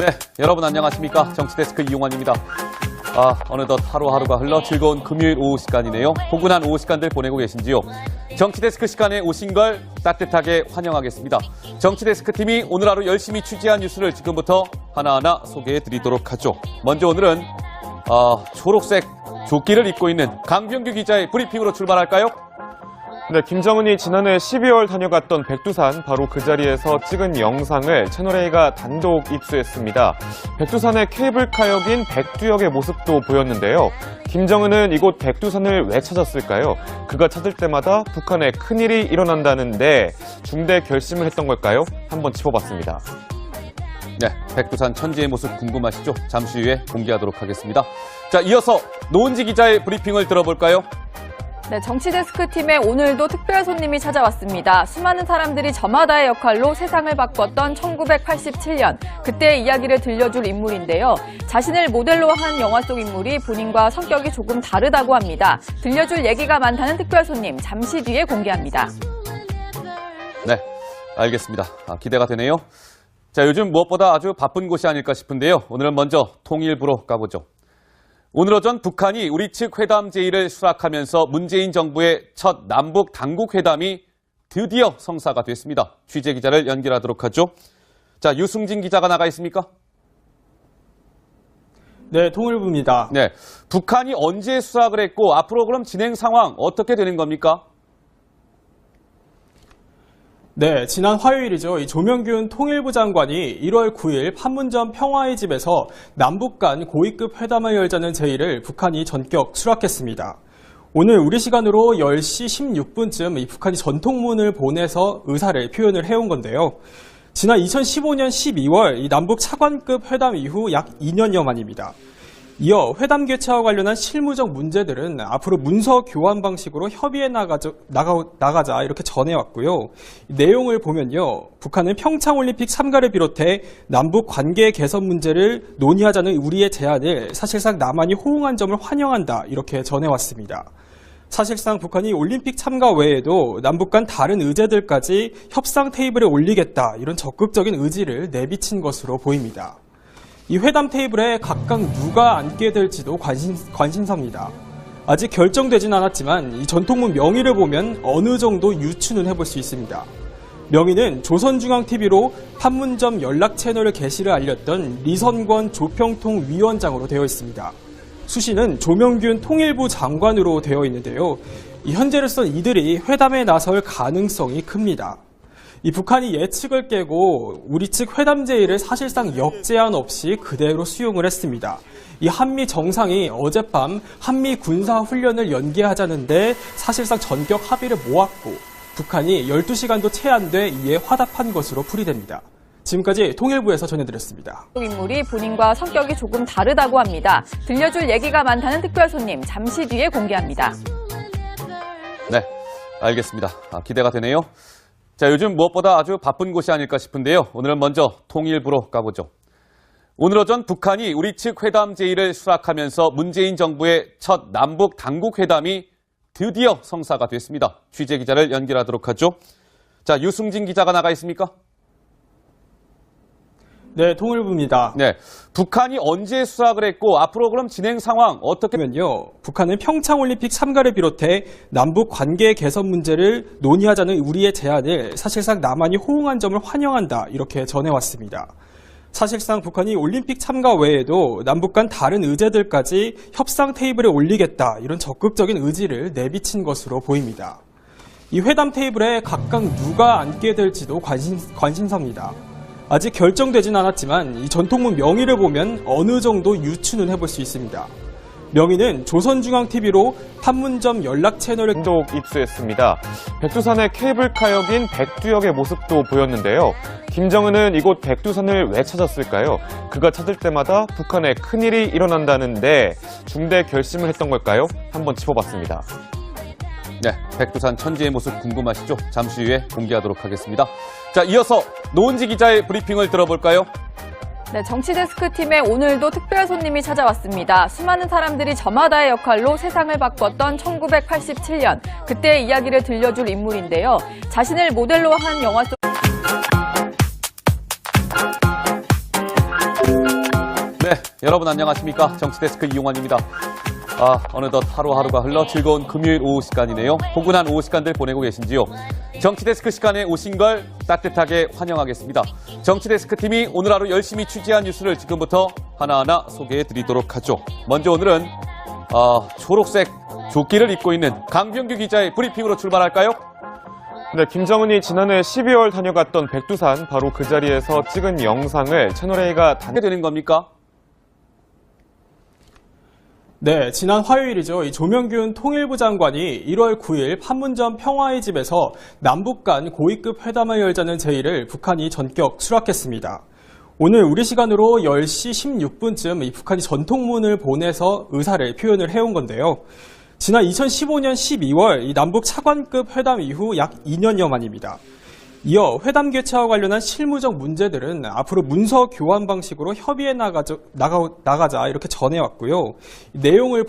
네, 여러분 안녕하십니까? 정치데스크 이용환입니다. 어느덧 하루하루가 흘러 즐거운 금요일 오후 시간이네요. 포근한 오후 시간들 보내고 계신지요? 정치데스크 시간에 오신 걸 따뜻하게 환영하겠습니다. 정치데스크 팀이 오늘 하루 열심히 취재한 뉴스를 지금부터 하나하나 소개해드리도록 하죠. 먼저 오늘은 초록색 조끼를 입고 있는 강병규 기자의 브리핑으로 출발할까요? 네, 김정은이 지난해 12월 다녀갔던 백두산, 바로 그 자리에서 찍은 영상을 채널A가 단독 입수했습니다. 백두산의 케이블카역인 백두역의 모습도 보였는데요. 김정은은 이곳 백두산을 왜 찾았을까요? 그가 찾을 때마다 북한에 큰일이 일어난다는데 중대 결심을 했던 걸까요? 한번 짚어봤습니다. 네, 백두산 천지의 모습 궁금하시죠? 잠시 후에 공개하도록 하겠습니다. 자, 이어서 노은지 기자의 브리핑을 들어볼까요? 네, 정치데스크 팀에 오늘도 특별 손님이 찾아왔습니다. 수많은 사람들이 저마다의 역할로 세상을 바꿨던 1987년, 그때의 이야기를 들려줄 인물인데요. 자신을 모델로 한 영화 속 인물이 본인과 성격이 조금 다르다고 합니다. 들려줄 얘기가 많다는 특별 손님, 잠시 뒤에 공개합니다. 네, 알겠습니다. 기대가 되네요. 자, 요즘 무엇보다 아주 바쁜 곳이 아닐까 싶은데요. 오늘은 먼저 통일부로 가보죠. 오늘 오전 북한이 우리 측 회담 제의를 수락하면서 문재인 정부의 첫 남북 당국 회담이 드디어 성사가 됐습니다. 취재 기자를 연결하도록 하죠. 자, 유승진 기자가 나가 있습니까? 네, 통일부입니다. 네, 북한이 언제 수락을 했고 앞으로 그럼 진행 상황 어떻게 되는 겁니까? 네, 지난 화요일이죠. 이 조명균 통일부 장관이 1월 9일 판문점 평화의 집에서 남북 간 고위급 회담을 열자는 제의를 북한이 전격 수락했습니다. 오늘 우리 시간으로 10시 16분쯤 이 북한이 전통문을 보내서 의사를 표현을 해온 건데요. 지난 2015년 12월 이 남북 차관급 회담 이후 약 2년여 만입니다. 이어 회담 개최와 관련한 실무적 문제들은 앞으로 문서 교환 방식으로 협의해 나가자 이렇게 전해왔고요. 내용을 보면요. 북한은 평창올림픽 참가를 비롯해 남북 관계 개선 문제를 논의하자는 우리의 제안을 사실상 남한이 호응한 점을 환영한다 이렇게 전해왔습니다. 사실상 북한이 올림픽 참가 외에도 남북 간 다른 의제들까지 협상 테이블에 올리겠다 이런 적극적인 의지를 내비친 것으로 보입니다. 이 회담 테이블에 각각 누가 앉게 될지도 관심사입니다. 아직 결정되진 않았지만 이 전통문 명의를 보면 어느 정도 유추는 해볼 수 있습니다. 명의는 조선중앙TV로 판문점 연락 채널을 게시를 알렸던 리선권 조평통위원장으로 되어 있습니다. 수신은 조명균 통일부 장관으로 되어 있는데요. 현재로서 이들이 회담에 나설 가능성이 큽니다. 이 북한이 예측을 깨고 우리 측 회담 제의를 사실상 역제한 없이 그대로 수용을 했습니다. 이 한미 정상이 어젯밤 한미 군사 훈련을 연기하자는데 사실상 전격 합의를 모았고 북한이 12시간도 채 안 돼 이에 화답한 것으로 풀이됩니다. 지금까지 통일부에서 전해드렸습니다. 인물이 본인과 성격이 조금 다르다고 합니다. 들려줄 얘기가 많다는 특별 손님, 잠시 뒤에 공개합니다. 네, 알겠습니다. 기대가 되네요. 자, 요즘 무엇보다 아주 바쁜 곳이 아닐까 싶은데요. 오늘은 먼저 통일부로 가보죠. 오늘 오전 북한이 우리 측 회담 제의를 수락하면서 문재인 정부의 첫 남북 당국 회담이 드디어 성사가 됐습니다. 취재 기자를 연결하도록 하죠. 자, 유승진 기자가 나가 있습니까? 네, 통일부입니다. 네, 북한이 언제 수락을 했고 앞으로 그럼 진행 상황 어떻게 되면요. 북한은 평창올림픽 참가를 비롯해 남북 관계 개선 문제를 논의하자는 우리의 제안을 사실상 남한이 호응한 점을 환영한다 이렇게 전해왔습니다. 사실상 북한이 올림픽 참가 외에도 남북 간 다른 의제들까지 협상 테이블에 올리겠다 이런 적극적인 의지를 내비친 것으로 보입니다. 이 회담 테이블에 각각 누가 앉게 될지도 관심사입니다. 아직 결정되진 않았지만 이 전통문 명의를 보면 어느 정도 유추는 해볼 수 있습니다. 명의는 조선중앙TV로 판문점 연락 채널을 단독 입수했습니다. 백두산의 케이블카역인 백두역의 모습도 보였는데요. 김정은은 이곳 백두산을 왜 찾았을까요? 그가 찾을 때마다 북한에 큰일이 일어난다는데 중대 결심을 했던 걸까요? 한번 짚어봤습니다. 네, 백두산 천지의 모습 궁금하시죠? 잠시 후에 공개하도록 하겠습니다. 자, 이어서 노은지 기자의 브리핑을 들어볼까요? 네, 정치데스크 팀에 오늘도 특별 손님이 찾아왔습니다. 수많은 사람들이 저마다의 역할로 세상을 바꿨던 1987년, 그때의 이야기를 들려줄 인물인데요. 자신을 모델로 한 영화 속 네, 여러분 안녕하십니까? 정치데스크 이용환입니다. 어느덧 하루하루가 흘러 즐거운 금요일 오후 시간이네요. 포근한 오후 시간들 보내고 계신지요? 정치데스크 시간에 오신 걸 따뜻하게 환영하겠습니다. 정치데스크 팀이 오늘 하루 열심히 취재한 뉴스를 지금부터 하나하나 소개해 드리도록 하죠. 먼저 오늘은 초록색 조끼를 입고 있는 강병규 기자의 브리핑으로 출발할까요? 네, 김정은이 지난해 12월 다녀갔던 백두산 바로 그 자리에서 찍은 영상을 채널A가 어떻게 되는 겁니까? 네, 지난 화요일이죠. 이 조명균 통일부 장관이 1월 9일 판문점 평화의 집에서 남북 간 고위급 회담을 열자는 제의를 북한이 전격 수락했습니다. 오늘 우리 시간으로 10시 16분쯤 이 북한이 전통문을 보내서 의사를 표현을 해온 건데요. 지난 2015년 12월 이 남북 차관급 회담 이후 약 2년여 만입니다. 이어 회담 개최와 관련한 실무적 문제들은 앞으로 문서 교환 방식으로 협의해 나가자 이렇게 전해왔고요. 내용을